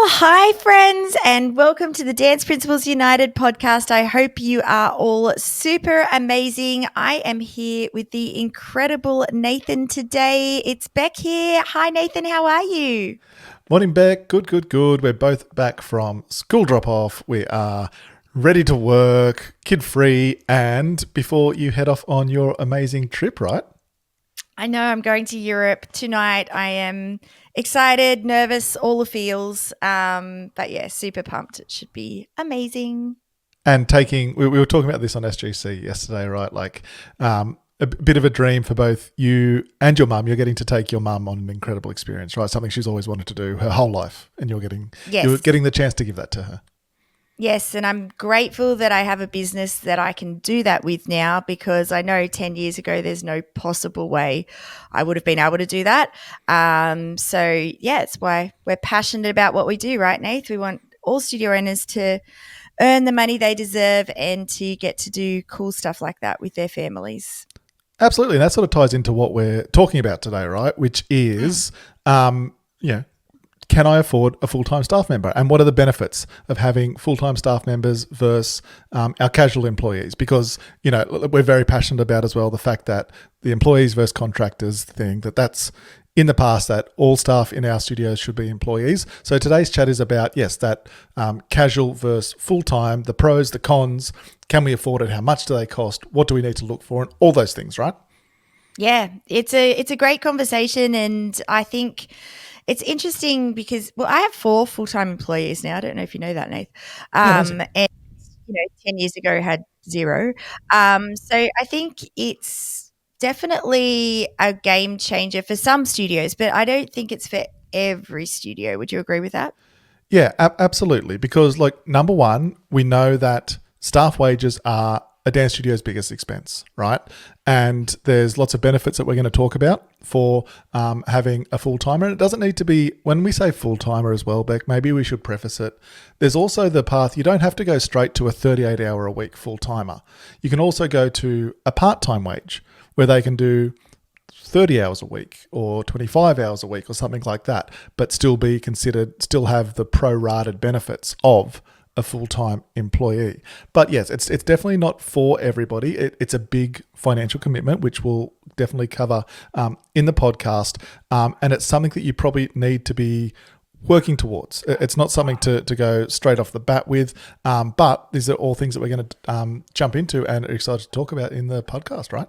Well, hi, friends, and welcome to the Dance Principles United podcast. I hope you are all super amazing. I am here with the incredible Nathan today. It's Beck here. Hi, Nathan. How are you? Morning, Beck. Good. We're both back from school drop-off. We are ready to work, kid-free, and before you head off on your amazing trip, right? I know I'm going to Europe tonight. I am excited, nervous, all the feels. But yeah, super pumped. It should be amazing. And we were talking about this on SGC yesterday, right? A bit of a dream for both you and your mum. You're getting to take your mum on an incredible experience, right? Something she's always wanted to do her whole life, and you're getting the chance to give that to her. Yes, and I'm grateful that I have a business that I can do that with now, because I know 10 years ago there's no possible way I would have been able to do that. So, yeah, it's why we're passionate about what we do, right, Nath? We want all studio owners to earn the money they deserve and to get to do cool stuff like that with their families. Absolutely, and that sort of ties into what we're talking about today, right? Which is, can I afford a full-time staff member? And what are the benefits of having full-time staff members versus our casual employees? Because, we're very passionate about as well the fact that the employees versus contractors thing, that's in the past that all staff in our studios should be employees. So today's chat is about, that casual versus full-time, the pros, the cons, can we afford it? How much do they cost? What do we need to look for? And all those things, right? Yeah, it's a great conversation, and I think it's interesting because, I have 4 full-time employees now. I don't know if you know that, Nath. And 10 years ago had 0. So I think it's definitely a game changer for some studios, but I don't think it's for every studio. Would you agree with that? Yeah, absolutely. Because number one, we know that staff wages are a dance studio's biggest expense, right? And there's lots of benefits that we're going to talk about for having a full-timer. And it doesn't need to be, when we say full-timer as well, Beck, maybe we should preface it. There's also the path, you don't have to go straight to a 38-hour-a-week full-timer. You can also go to a part-time wage where they can do 30 hours a week or 25 hours a week or something like that, but still have the prorated benefits of a full-time employee. But yes, it's definitely not for everybody. It's a big financial commitment, which we'll definitely cover in the podcast. And it's something that you probably need to be working towards. It's not something to go straight off the bat with, but these are all things that we're going to jump into and are excited to talk about in the podcast, right?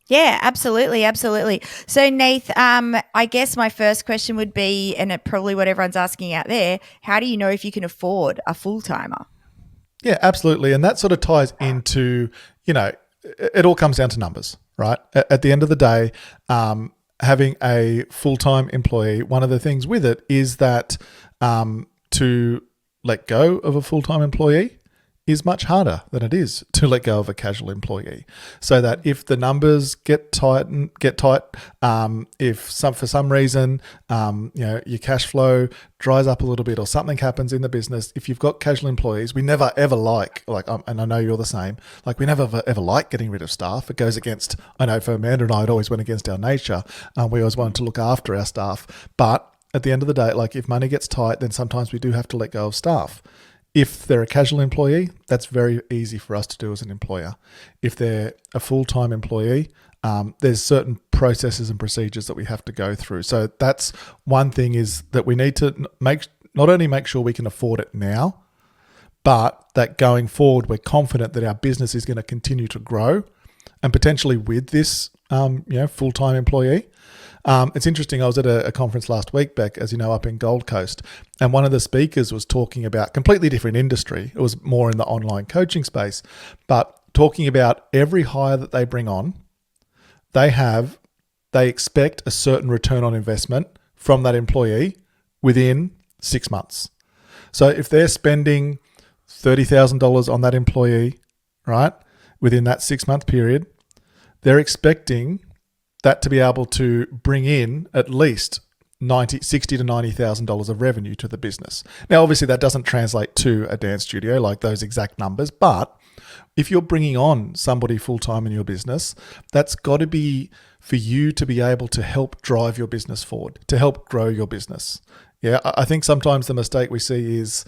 Yeah, absolutely. So, Nath, I guess my first question would be, and probably what everyone's asking out there, how do you know if you can afford a full-timer? Yeah, absolutely. And that sort of ties into, it all comes down to numbers, right? At the end of the day, having a full-time employee, one of the things with it is that to let go of a full-time employee is much harder than it is to let go of a casual employee. So that if the numbers get tight, if for some reason, your cash flow dries up a little bit or something happens in the business, if you've got casual employees, we never ever and I know you're the same, we never ever like getting rid of staff. It goes against, I know for Amanda and I, it always went against our nature. We always wanted to look after our staff. But at the end of the day, if money gets tight, then sometimes we do have to let go of staff. If they're a casual employee, that's very easy for us to do as an employer. If they're a full-time employee, there's certain processes and procedures that we have to go through. So that's one thing, is that we need to not only make sure we can afford it now, but that going forward, we're confident that our business is going to continue to grow, and potentially with this, full-time employee. It's interesting. I was at a conference last week, Beck, as you know, up in Gold Coast, and one of the speakers was talking about completely different industry. It was more in the online coaching space, but talking about every hire that they bring on, they expect a certain return on investment from that employee within 6 months. So if they're spending $30,000 on that employee, right, within that 6-month period, they're expecting that to be able to bring in at least $60,000 to $90,000 of revenue to the business. Now, obviously, that doesn't translate to a dance studio like those exact numbers, but if you're bringing on somebody full-time in your business, that's got to be for you to be able to help drive your business forward, to help grow your business. Yeah, I think sometimes the mistake we see is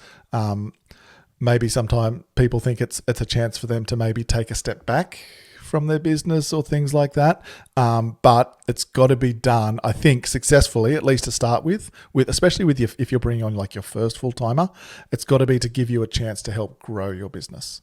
maybe sometimes people think it's a chance for them to maybe take a step back from their business or things like that. But it's got to be done, I think, successfully, at least to start with especially with if you're bringing on like your first full timer, it's got to be to give you a chance to help grow your business.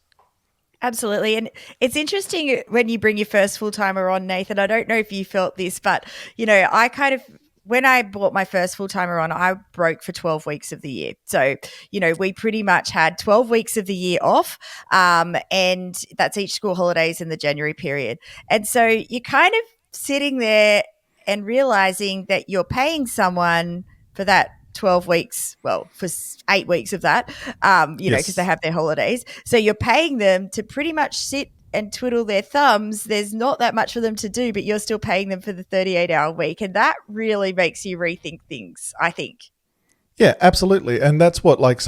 Absolutely. And it's interesting when you bring your first full timer on, Nathan. I don't know if you felt this, but, I kind of, when I brought my first full timer on, I broke for 12 weeks of the year. So, we pretty much had 12 weeks of the year off, and that's each school holidays in the January period. And so you're kind of sitting there and realizing that you're paying someone for that 12 weeks, well, for 8 weeks of that, because they Yes. have their holidays. So you're paying them to pretty much sit and twiddle their thumbs. There's not that much for them to do, but you're still paying them for the 38-hour week. And that really makes you rethink things, I think. Yeah, absolutely. And that's what, like,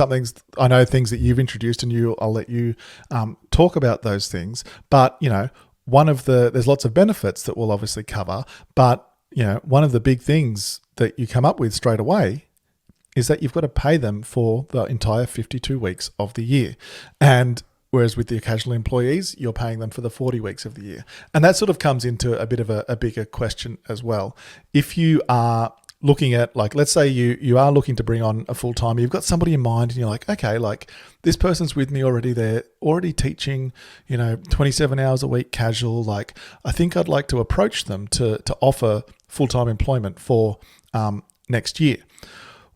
I know things that you've introduced, and I'll let you talk about those things. But, there's lots of benefits that we'll obviously cover. But, one of the big things that you come up with straight away is that you've got to pay them for the entire 52 weeks of the year. And whereas with the casual employees, you're paying them for the 40 weeks of the year. And that sort of comes into a bit of a bigger question as well. If you are looking at, like, let's say you are looking to bring on a full-time, you've got somebody in mind and you're like, okay, like this person's with me already, they're already teaching, 27 hours a week casual. Like, I think I'd like to approach them to offer full-time employment for next year.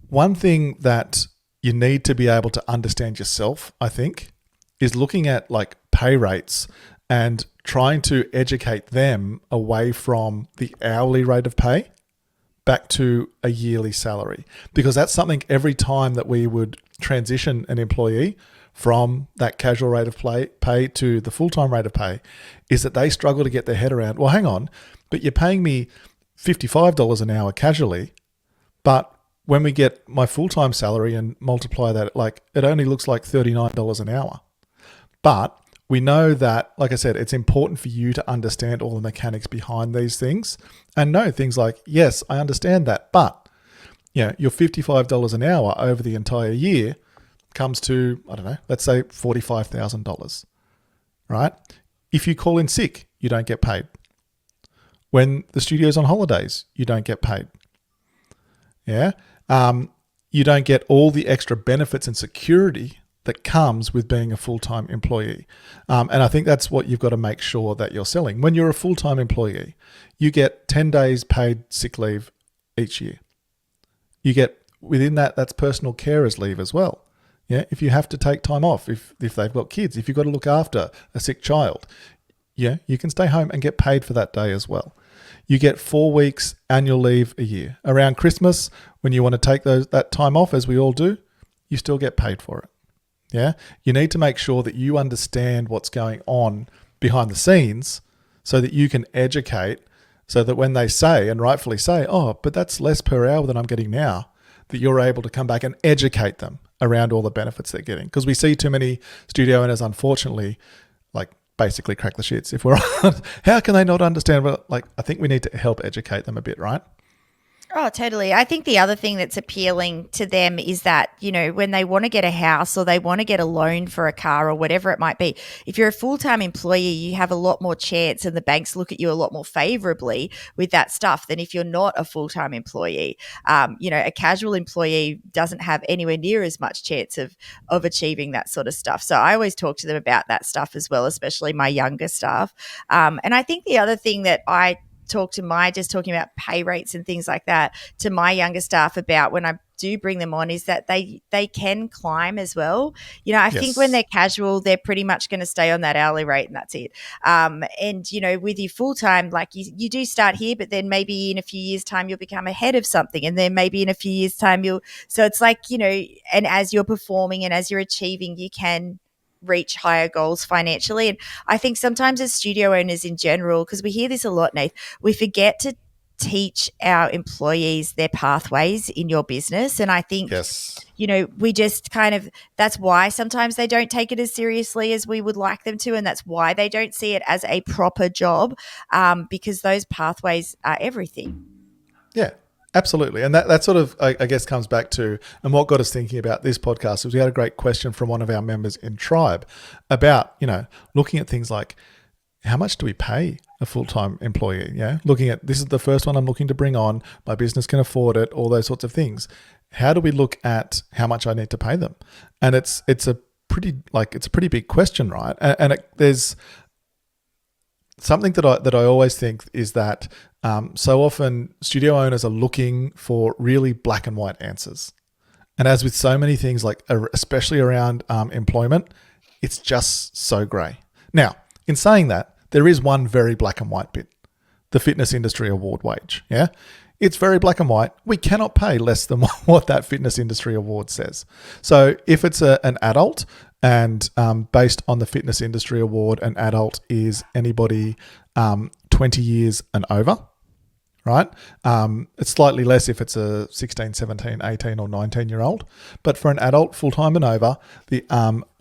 One thing that you need to be able to understand yourself, I think, is looking at like pay rates and trying to educate them away from the hourly rate of pay back to a yearly salary. Because that's something every time that we would transition an employee from that casual rate of pay to the full-time rate of pay, is that they struggle to get their head around, well, hang on, but you're paying me $55 an hour casually, but when we get my full-time salary and multiply that, like, it only looks like $39 an hour. But we know that, like I said, it's important for you to understand all the mechanics behind these things and know things like, yes, I understand that, but your $55 an hour over the entire year comes to, I don't know, let's say $45,000, right? If you call in sick, you don't get paid. When the studio's on holidays, you don't get paid. Yeah. You don't get all the extra benefits and security that comes with being a full-time employee. And I think that's what you've got to make sure that you're selling. When you're a full-time employee, you get 10 days paid sick leave each year. You get, within that, that's personal carers leave as well. Yeah. If you have to take time off, if they've got kids, if you've got to look after a sick child, yeah, you can stay home and get paid for that day as well. You get 4 weeks annual leave a year. Around Christmas, when you want to take that time off, as we all do, you still get paid for it. Yeah. You need to make sure that you understand what's going on behind the scenes so that you can educate, so that when they say, and rightfully say, oh, but that's less per hour than I'm getting now, that you're able to come back and educate them around all the benefits they're getting. Because we see too many studio owners, unfortunately, like, basically crack the shits. If we're on, how can they not understand? But like, I think we need to help educate them a bit, right? Oh, totally. I think the other thing that's appealing to them is that, when they want to get a house or they want to get a loan for a car or whatever it might be, if you're a full-time employee, you have a lot more chance and the banks look at you a lot more favorably with that stuff than if you're not a full-time employee. A casual employee doesn't have anywhere near as much chance of achieving that sort of stuff. So I always talk to them about that stuff as well, especially my younger staff. And I think the other thing that I just talking about pay rates and things like that to my younger staff about when I do bring them on is that they can climb as well. I think when they're casual, they're pretty much going to stay on that hourly rate and that's it. And, with your full-time, like you do start here, but then maybe in a few years' time, you'll become ahead of something. And then maybe in a few years' time, so it's like, and as you're performing and as you're achieving, you can reach higher goals financially. And I think sometimes as studio owners in general, because we hear this a lot, Nath, we forget to teach our employees their pathways in your business. And I think, we just that's why sometimes they don't take it as seriously as we would like them to. And that's why they don't see it as a proper job, because those pathways are everything. Yeah. Absolutely. And that sort of, I guess, comes back to, and what got us thinking about this podcast was we had a great question from one of our members in Tribe about, looking at things like, how much do we pay a full-time employee? Yeah. Looking at, this is the first one I'm looking to bring on, my business can afford it, all those sorts of things. How do we look at how much I need to pay them? And it's a pretty big question, right? And there's something that I always think is that so often studio owners are looking for really black and white answers. And as with so many things, like especially around employment, it's just so grey. Now, in saying that, there is one very black and white bit, the Fitness Industry Award wage. Yeah, it's very black and white. We cannot pay less than what that Fitness Industry Award says. So if it's an adult, and based on the Fitness Industry Award, an adult is anybody 20 years and over, right? It's slightly less if it's a 16, 17, 18 or 19-year-old. But for an adult full-time and over, the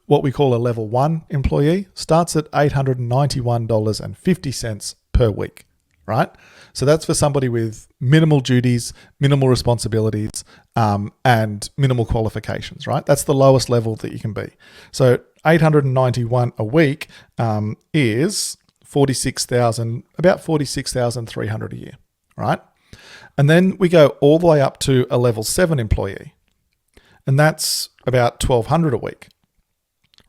what we call a level 1 employee starts at $891.50 per week, right? So that's for somebody with minimal duties, minimal responsibilities, and minimal qualifications, right? That's the lowest level that you can be. So $891 a week is about $46,300 a year, right? And then we go all the way up to a level 7 employee, and that's about $1,200 a week,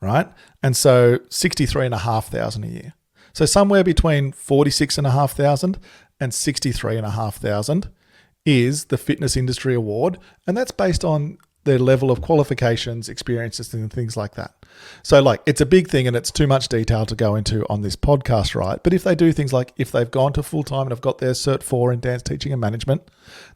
right? And so $63,500 a year. So somewhere between $46,500 and $63,500 is the Fitness Industry Award, and that's based on their level of qualifications, experiences, and things like that. So it's a big thing and it's too much detail to go into on this podcast, right? But if they do things like if they've gone to full-time and have got their Cert 4 in dance teaching and management,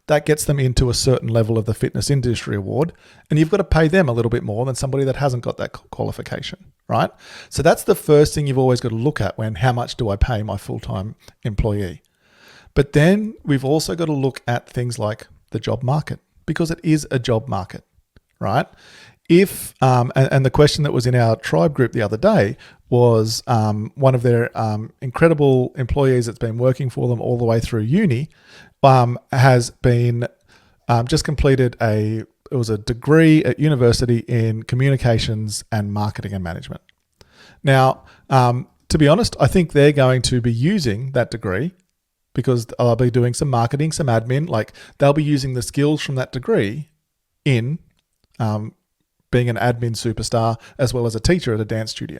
that gets them into a certain level of the Fitness Industry Award, and you've got to pay them a little bit more than somebody that hasn't got that qualification, right? So that's the first thing you've always got to look at when, how much do I pay my full-time employee? But then we've also got to look at things like the job market, because it is a job market, right? If and the question that was in our Tribe group the other day was one of their incredible employees that's been working for them all the way through uni has been just completed it was a degree at university in communications and marketing and management. Now, to be honest, I think they're going to be using that degree because they'll be doing some marketing, some admin, they'll be using the skills from that degree in being an admin superstar as well as a teacher at a dance studio.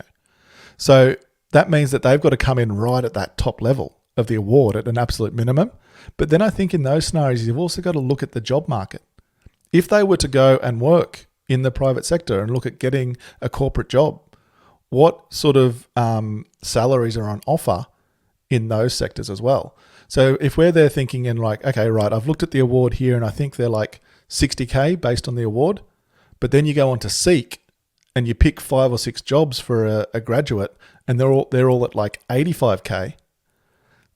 So that means that they've got to come in right at that top level of the award at an absolute minimum. But then I think in those scenarios, you've also got to look at the job market. If they were to go and work in the private sector and look at getting a corporate job, what sort of salaries are on offer in those sectors as well? So if we're there thinking in okay, right, I've looked at the award here and I think they're $60K based on the award, but then you go on to Seek and you pick 5 or 6 jobs for a graduate and they're all at $85K,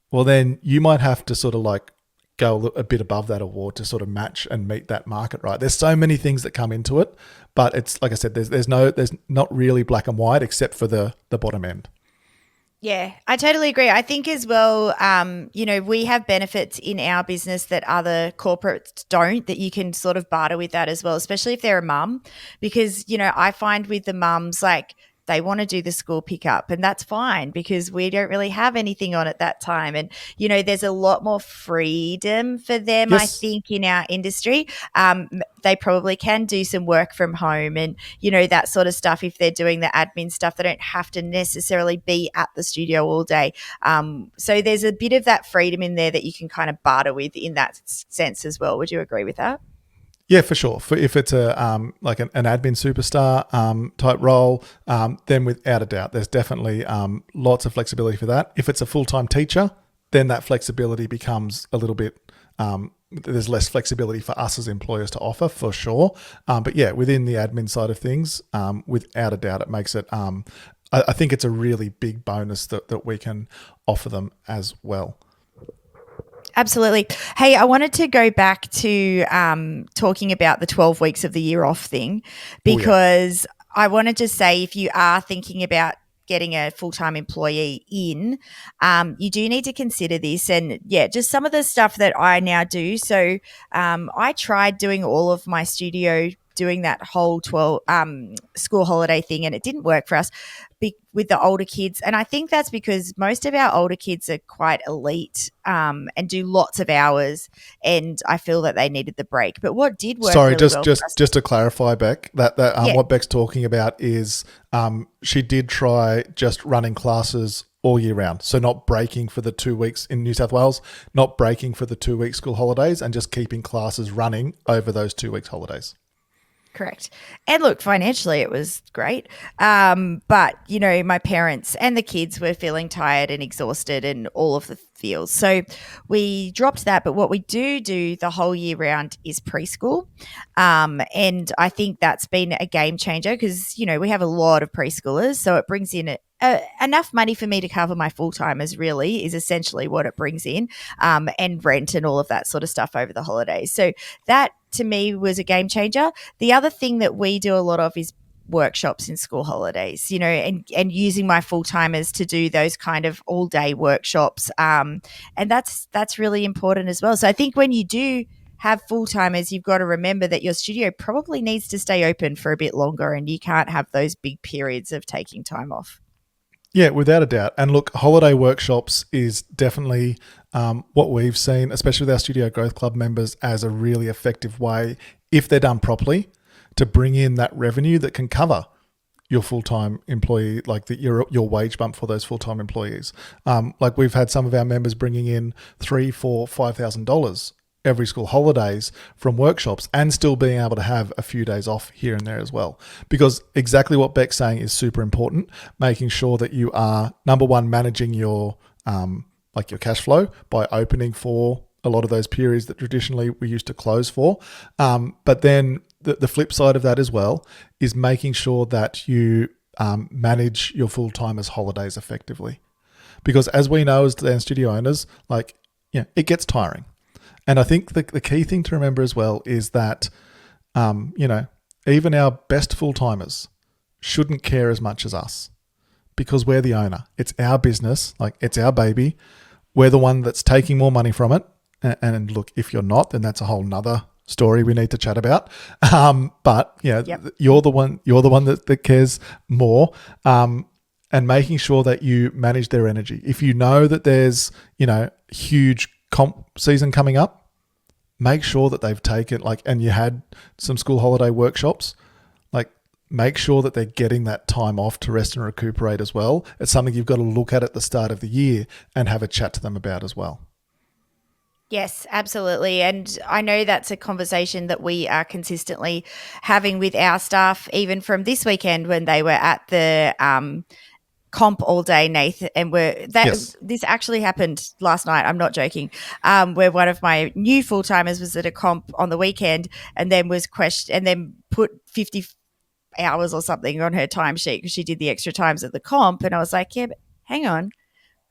well then you might have to sort of go a bit above that award to sort of match and meet that market, right? There's so many things that come into it, but it's like I said, there's not really black and white except for the bottom end. Yeah, I totally agree. I think as well, we have benefits in our business that other corporates don't, that you can sort of barter with that as well, especially if they're a mum, because, I find with the mums, they want to do the school pickup and that's fine because we don't really have anything on at that time. And, there's a lot more freedom for them, yes. I think, in our industry. They probably can do some work from home and, that sort of stuff. If they're doing the admin stuff, they don't have to necessarily be at the studio all day. So there's a bit of that freedom in there that you can kind of barter with in that sense as well. Would you agree with that? Yeah, for sure. If it's a an admin superstar type role, then without a doubt, there's definitely lots of flexibility for that. If it's a full-time teacher, then that flexibility becomes a little bit. There's less flexibility for us as employers to offer, for sure. But yeah, within the admin side of things, without a doubt, it makes it. I think it's a really big bonus that we can offer them as well. Absolutely. Hey, I wanted to go back to talking about the 12 weeks of the year off thing, because I wanted to say, if you are thinking about getting a full-time employee in, you do need to consider this. And just some of the stuff that I now do. So I tried doing all of my studio, doing that whole 12 school holiday thing, and it didn't work for us with the older kids. And I think that's because most of our older kids are quite elite and do lots of hours, and I feel that they needed the break. But what did work Sorry, really well just to clarify, Beck, that what Beck's talking about is she did try just running classes all year round. So not breaking for the 2 weeks in New South Wales, not breaking for the 2 week school holidays, and just keeping classes running over those 2 weeks holidays. Correct. And look, financially it was great. But, my parents and the kids were feeling tired and exhausted and all of the feels. So we dropped that. But what we do the whole year round is preschool. And I think that's been a game changer because, we have a lot of preschoolers. So it brings in enough money for me to cover my full-timers, really, is essentially what it brings in, and rent and all of that sort of stuff over the holidays. So that, to me, was a game changer. The other thing that we do a lot of is workshops in school holidays, and using my full-timers to do those kind of all-day workshops. And that's really important as well. So I think when you do have full-timers, you've got to remember that your studio probably needs to stay open for a bit longer, and you can't have those big periods of taking time off. Yeah, without a doubt. And look, holiday workshops is definitely what we've seen, especially with our Studio Growth Club members, as a really effective way, if they're done properly, to bring in that revenue that can cover your full-time employee, like your wage bump for those full-time employees. Like we've had some of our members bringing in $3,000, $4,000, $5,000 every school holidays from workshops, and still being able to have a few days off here and there as well. Because exactly what Beck's saying is super important, making sure that you are, number one, managing your your cash flow by opening for a lot of those periods that traditionally we used to close for. But then the flip side of that as well is making sure that you manage your full-timers' holidays effectively. Because as we know as dance studio owners, it gets tiring. And I think the key thing to remember as well is that, even our best full-timers shouldn't care as much as us, because we're the owner. It's our business. It's our baby. We're the one that's taking more money from it. And look, if you're not, then that's a whole nother story we need to chat about. But you're the one that cares more. And making sure that you manage their energy. If you know that there's, huge comp season coming up, make sure that they've taken and you had some school holiday workshops, make sure that they're getting that time off to rest and recuperate as well. It's something you've got to look at the start of the year and have a chat to them about as well. Yes, absolutely. And I know that's a conversation that we are consistently having with our staff, even from this weekend when they were at the comp all day, Nath, and this actually happened last night. I'm not joking. Where one of my new full timers was at a comp on the weekend, and then was questioned, and then put 50 hours or something on her timesheet because she did the extra times at the comp. And I was like, yeah, but hang on.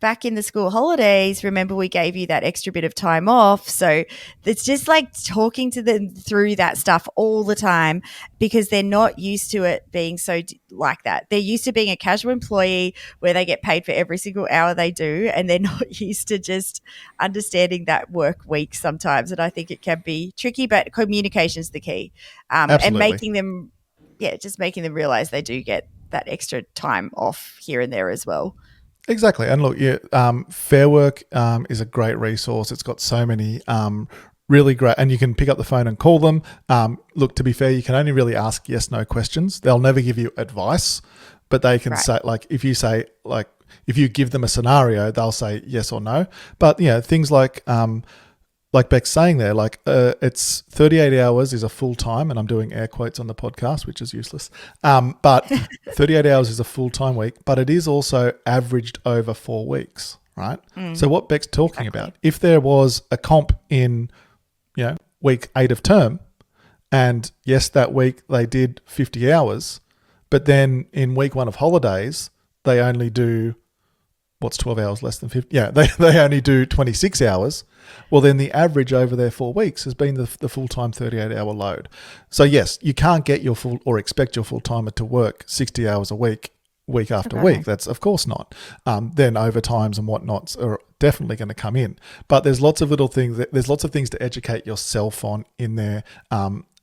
Back in the school holidays, remember we gave you that extra bit of time off. So it's just talking to them through that stuff all the time, because they're not used to it being so like that. They're used to being a casual employee where they get paid for every single hour they do, and they're not used to just understanding that work week sometimes. And I think it can be tricky, but communication is the key. And making them realize they do get that extra time off here and there as well. Exactly. And look, Fair Work is a great resource. It's got so many really great, and you can pick up the phone and call them. Look, to be fair, you can only really ask yes, no questions. They'll never give you advice, but they can say, if you give them a scenario, they'll say yes or no. But, things like Beck's saying there, it's 38 hours is a full time, and I'm doing air quotes on the podcast, which is useless. But 38 hours is a full time week, but it is also averaged over 4 weeks, right? So what Beck's talking about, if there was a comp in, week 8 of term, and yes, that week they did 50 hours, but then in week 1 of holidays, they only do, 12 hours less than 50? Yeah, they only do 26 hours. Well, then the average over their 4 weeks has been the full-time 38-hour load. So yes, you can't get your full or expect your full-timer to work 60 hours a week week after Okay. week. That's of course not. Then overtimes and whatnots are definitely going to come in. But there's lots of little things. There's lots of things to educate yourself on in there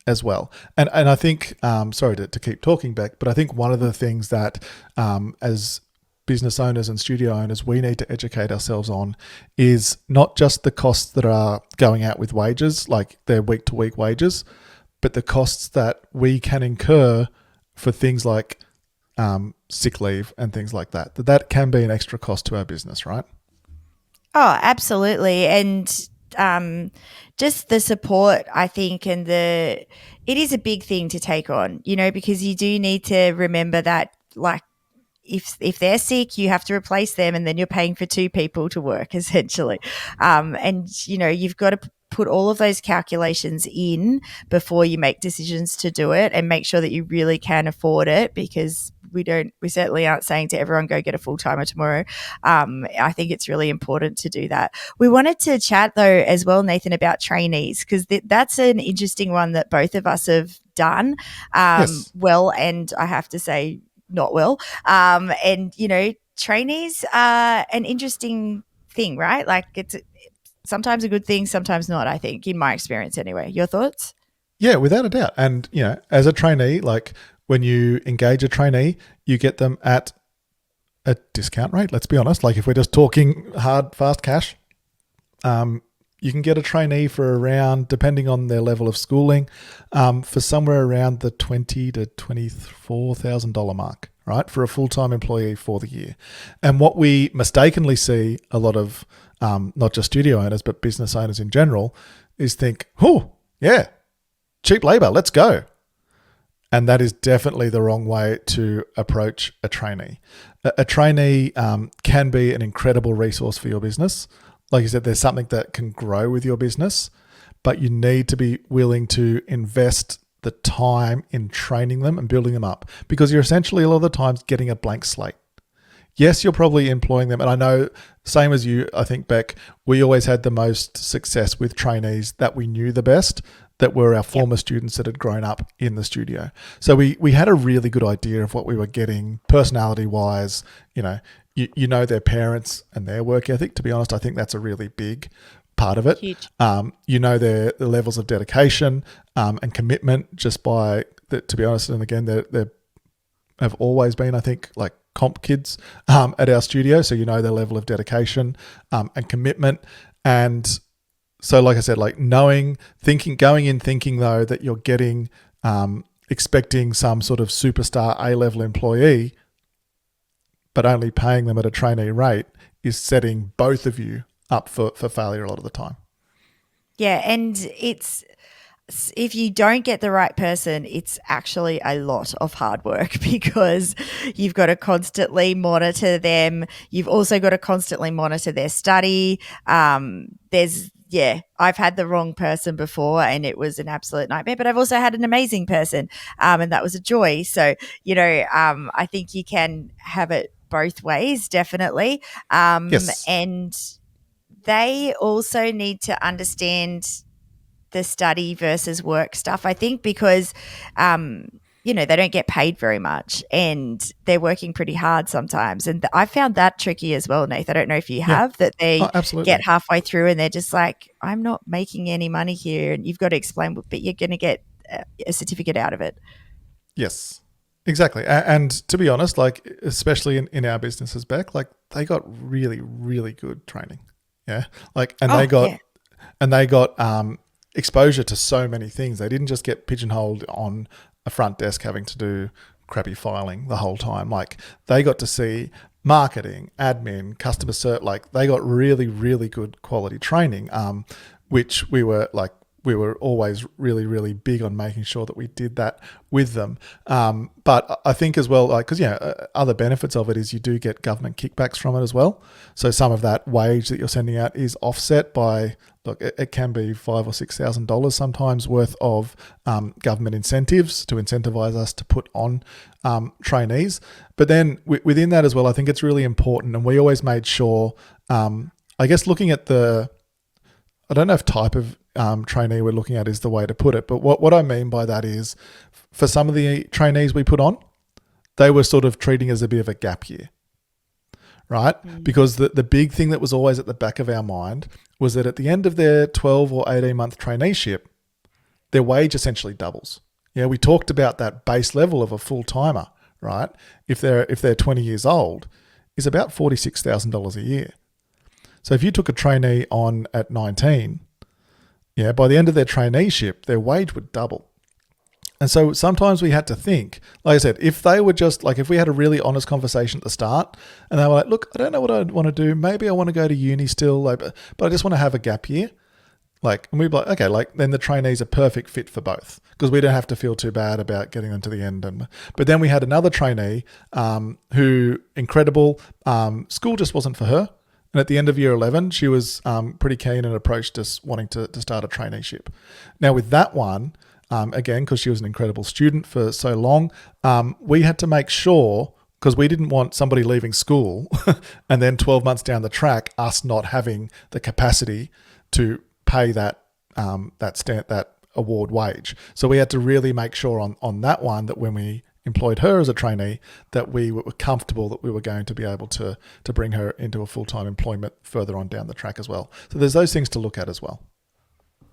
as well. And I think, sorry to keep talking back, but I think one of the things that as business owners and studio owners, we need to educate ourselves on is not just the costs that are going out with wages, like their week to week wages, but the costs that we can incur for things like sick leave and things like that. That can be an extra cost to our business, right? Oh, absolutely. And just the support, I think, it is a big thing to take on, because you do need to remember that, like, if they're sick, you have to replace them, and then you're paying for two people to work, essentially. And you've got to put all of those calculations in before you make decisions to do it, and make sure that you really can afford it, because we certainly aren't saying to everyone go get a full-timer tomorrow. I think it's really important to do that. We wanted to chat though as well, Nathan, about trainees, because that's an interesting one that both of us have done Yes. well, and I have to say not well. And trainees are an interesting thing, right? Like, it's sometimes a good thing, sometimes not, I think, in my experience anyway. Your thoughts? Yeah, without a doubt. And, as a trainee, like when you engage a trainee, you get them at a discount rate. Let's be honest. Like if we're just talking hard, fast cash, you can get a trainee for around, depending on their level of schooling, for somewhere around the $20,000 to $24,000 mark, right, for a full-time employee for the year. And what we mistakenly see a lot of, not just studio owners, but business owners in general, is think, oh, yeah, cheap labor, let's go. And that is definitely the wrong way to approach a trainee. A trainee can be an incredible resource for your business. Like you said, there's something that can grow with your business, but you need to be willing to invest the time in training them and building them up, because you're essentially a lot of the times getting a blank slate. Yes, you're probably employing them. And I know, same as you, I think, Beck, we always had the most success with trainees that we knew the best, that were our former students that had grown up in the studio. So we had a really good idea of what we were getting personality-wise, you know their parents and their work ethic. To be honest, I think that's a really big part of it. Huge. Their levels of dedication and commitment just by, to be honest, and again, they have always been, I think, like comp kids at our studio. So their level of dedication and commitment. And so, like I said, like going in thinking though that you're getting, expecting some sort of superstar A-level employee, but only paying them at a trainee rate, is setting both of you up for failure a lot of the time. Yeah, and if you don't get the right person, it's actually a lot of hard work, because you've got to constantly monitor them. You've also got to constantly monitor their study. I've had the wrong person before and it was an absolute nightmare, but I've also had an amazing person and that was a joy. So, I think you can have it both ways, definitely. Yes. And they also need to understand the study versus work stuff, I think, because they don't get paid very much and they're working pretty hard sometimes. And I found that tricky as well, Nath. I don't know if you have, that they get halfway through and they're just like, I'm not making any money here. And you've got to explain, but you're going to get a certificate out of it. Yes, exactly. And to be honest, like, especially in our businesses, Beck, like they got really, really good training. Yeah. Like, they got exposure to so many things. They didn't just get pigeonholed on a front desk having to do crappy filing the whole time. Like they got to see marketing, admin, customer service. Like they got really, really good quality training, which we were always really, really big on making sure that we did that with them. But I think as well, like, because other benefits of it is you do get government kickbacks from it as well. So some of that wage that you're sending out is offset by, look, it can be $5,000 or $6,000 sometimes worth of government incentives to incentivize us to put on trainees. But then within that as well, I think it's really important, and we always made sure, I guess, looking at I don't know if type of trainee we're looking at is the way to put it, but what I mean by that is, for some of the trainees we put on, they were sort of treating as a bit of a gap year, right? Because the big thing that was always at the back of our mind was that at the end of their 12 or 18-month traineeship, their wage essentially doubles. Yeah, we talked about that base level of a full-timer, right? If they're 20 years old, is about $46,000 a year. So if you took a trainee on at 19, yeah, by the end of their traineeship, their wage would double. And so sometimes we had to think, like I said, if they were just like, if we had a really honest conversation at the start and they were like, look, I don't know what I want to do. Maybe I want to go to uni still, like, but I just want to have a gap year. Like, and we'd be like, okay, like then the trainee's a perfect fit for both because we don't have to feel too bad about getting them to the end. But then we had another trainee who, incredible, school just wasn't for her. And at the end of year 11, she was pretty keen and approached us wanting to start a traineeship. Now with that one, again, because she was an incredible student for so long, we had to make sure, because we didn't want somebody leaving school and then 12 months down the track, us not having the capacity to pay that award wage. So we had to really make sure on that one that when we employed her as a trainee, that we were comfortable that we were going to be able to bring her into a full-time employment further on down the track as well. So there's those things to look at as well.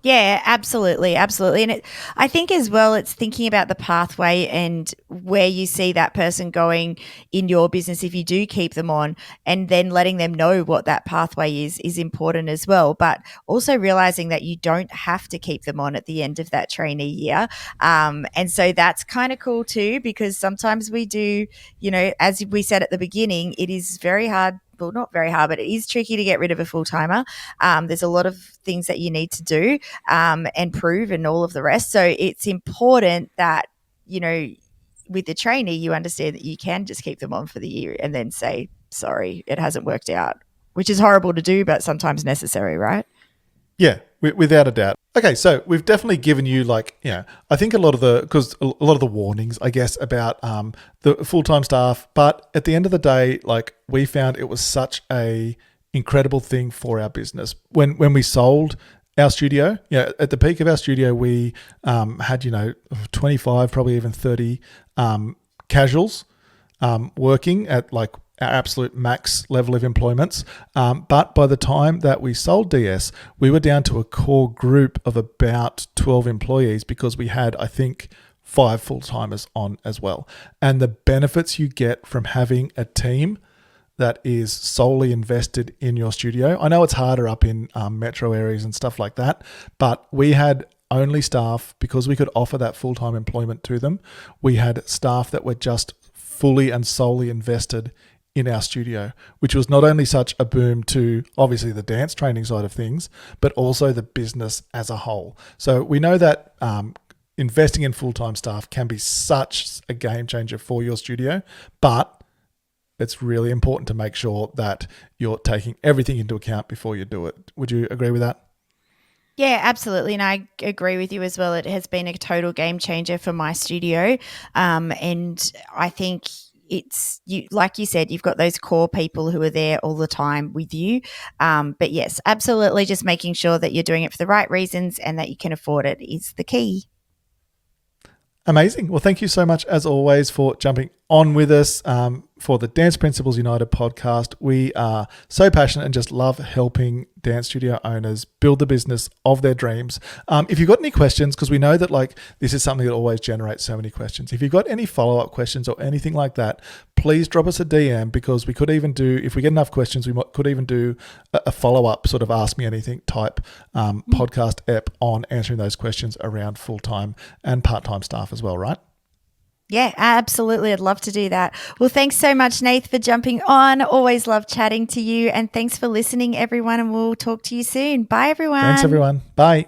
Yeah, absolutely. And I think as well, it's thinking about the pathway and where you see that person going in your business if you do keep them on, and then letting them know what that pathway is important as well. But also realizing that you don't have to keep them on at the end of that trainee year. And so that's kind of cool too, because sometimes we do, as we said at the beginning, it is very hard. Well, not very hard, but it is tricky to get rid of a full-timer. There's a lot of things that you need to do and prove and all of the rest. So it's important that, with the trainee, you understand that you can just keep them on for the year and then say, sorry, it hasn't worked out, which is horrible to do, but sometimes necessary, right? Yeah, without a doubt. Okay, so we've definitely given you I think a lot of the warnings, I guess, about the full-time staff. But at the end of the day, we found it was such a incredible thing for our business. When we sold our studio, at the peak of our studio, we had 25, probably even 30 casuals working at our absolute max level of employments. But by the time that we sold DS, we were down to a core group of about 12 employees because we had, I think, 5 full-timers on as well. And the benefits you get from having a team that is solely invested in your studio. I know it's harder up in metro areas and stuff like that, but we had only staff, because we could offer that full-time employment to them. We had staff that were just fully and solely invested in our studio, which was not only such a boom to obviously the dance training side of things, but also the business as a whole. So we know that investing in full-time staff can be such a game changer for your studio, but it's really important to make sure that you're taking everything into account before you do it. Would you agree with that? Yeah, absolutely. And I agree with you as well. It has been a total game changer for my studio. And I think it's like you said, you've got those core people who are there all the time with you. But yes, absolutely, just making sure that you're doing it for the right reasons and that you can afford it is the key. Amazing. Well, thank you so much, as always, for jumping on with us for the Dance Principles United podcast. We are so passionate and just love helping dance studio owners build the business of their dreams. If you've got any questions, because we know that this is something that always generates so many questions. If you've got any follow-up questions or anything like that, please drop us a DM, because we could even do, if we get enough questions, could even do a follow-up sort of Ask Me Anything type podcast ep on answering those questions around full-time and part-time staff as well, right? Yeah, absolutely. I'd love to do that. Well, thanks so much, Nath, for jumping on. Always love chatting to you. And thanks for listening, everyone. And we'll talk to you soon. Bye, everyone. Thanks, everyone. Bye.